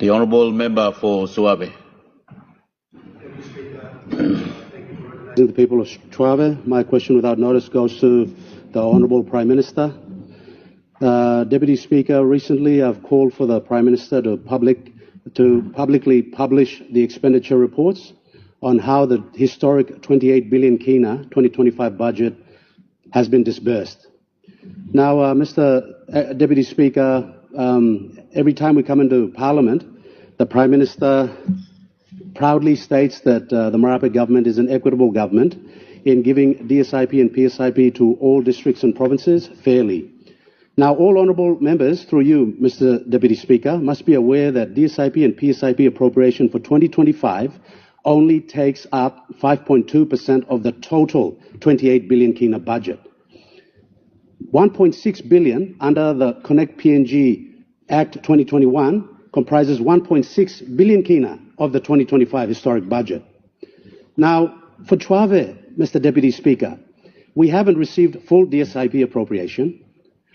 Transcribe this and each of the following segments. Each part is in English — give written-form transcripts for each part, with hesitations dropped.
The Honourable Member for Suave. The people of Chuave, my question without notice goes to the Honourable Prime Minister. Deputy Speaker, recently I've called for the Prime Minister to publicly publish the expenditure reports on how the historic 28 billion Kina 2025 budget has been disbursed. Now, Mr. Deputy Speaker, every time we come into Parliament, the Prime Minister proudly states that the Marape government is an equitable government in giving DSIP and PSIP to all districts and provinces fairly. Now, all honourable members, through you, Mr. Deputy Speaker, must be aware that DSIP and PSIP appropriation for 2025 only takes up 5.2% of the total 28 billion Kina budget. 1.6 billion under the Connect PNG Act 2021 comprises 1.6 billion Kina of the 2025 historic budget. Now, for Chuave, Mr. Deputy Speaker, we haven't received full DSIP appropriation.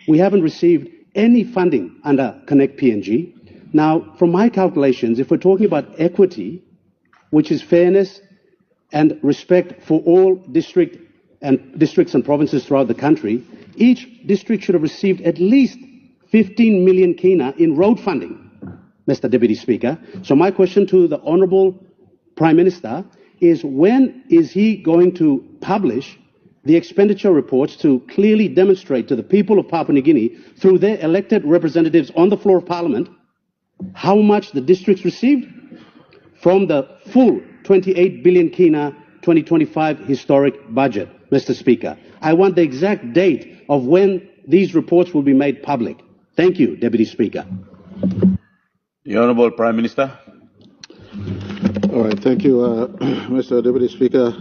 We haven't received any funding under Connect PNG. Now, from my calculations, if we're talking about equity, which is fairness and respect for all districts and provinces throughout the country, each district should have received at least 15 million Kina in road funding, Mr. Deputy Speaker. So my question to the Honourable Prime Minister is, when is he going to publish the expenditure reports to clearly demonstrate to the people of Papua New Guinea, through their elected representatives on the floor of Parliament, how much the districts received from the full 28 billion Kina 2025 historic budget, Mr. Speaker? I want the exact date of when these reports will be made public. Thank you, Deputy Speaker. The Honourable Prime Minister. All right, thank you, Mr. Deputy Speaker.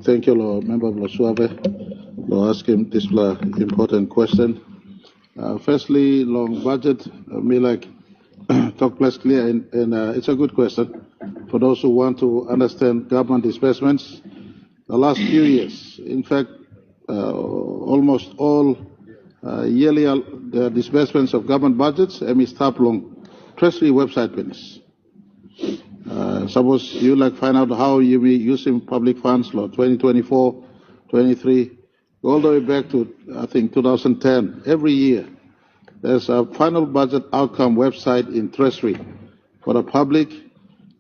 Thank you, Member of Suave, for asking this important question. Firstly, long budget, me like talk less clear, and it's a good question for those who want to understand government disbursements. The last few years, in fact, almost all yearly disbursements of government budgets, stop long Treasury website business. Suppose you find out how you be using public funds, law 2024, 23, all the way back to I think 2010. Every year, there's a final budget outcome website in Treasury for the public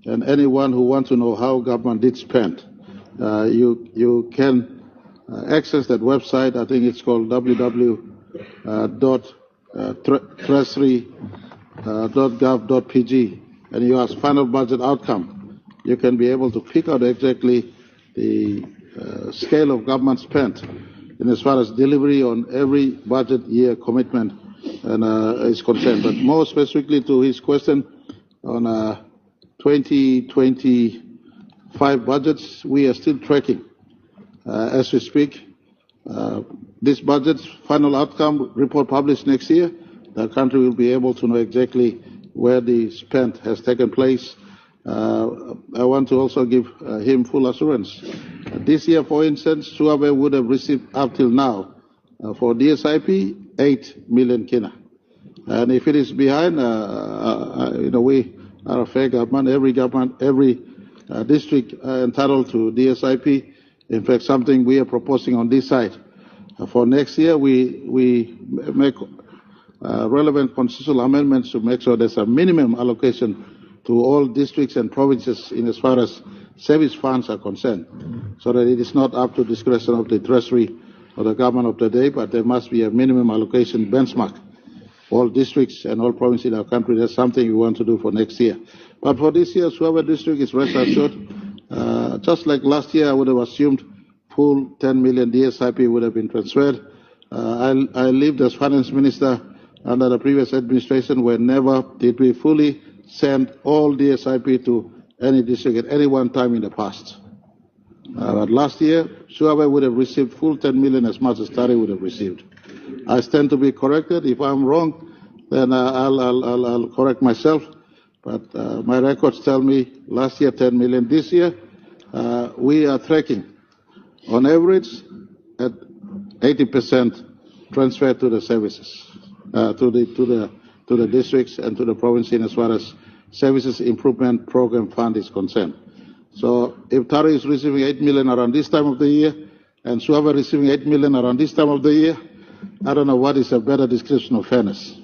and anyone who wants to know how government did spend. You can access that website. I think it's called www.treasury.gov.pg, and you ask final budget outcome. You can be able to pick out exactly the scale of government spent in as far as delivery on every budget year commitment is concerned. But more specifically to his question on 2025 budgets, we are still tracking as we speak. This budget's final outcome report published next year, the country will be able to know exactly where the spend has taken place. I want to also give him full assurance. This year, for instance, Suave would have received up till now for DSIP 8 million Kina. And if it is behind, we are a fair government. Every district entitled to DSIP. In fact, something we are proposing on this side. For next year, we make relevant constitutional amendments to make sure there's a minimum allocation to all districts and provinces in as far as service funds are concerned, so that it is not up to discretion of the Treasury or the government of the day, but there must be a minimum allocation benchmark for all districts and all provinces in our country. That's something we want to do for next year. But for this year, Suave district is rest assured. Just like last year, I would have assumed full 10 million DSIP would have been transferred. I lived as finance minister under the previous administration where never did we fully send all DSIP to any district at any one time in the past. But last year, Suave would have received full 10 million as much as Tari would have received. I stand to be corrected. If I'm wrong, then I'll correct myself. But my records tell me last year 10 million. This year, we are tracking on average at 80% transfer to the services, to the to the districts and to the province in as far as Services Improvement Program Fund is concerned. So if Taro is receiving 8 million around this time of the year, and Suave receiving 8 million around this time of the year, I don't know what is a better description of fairness.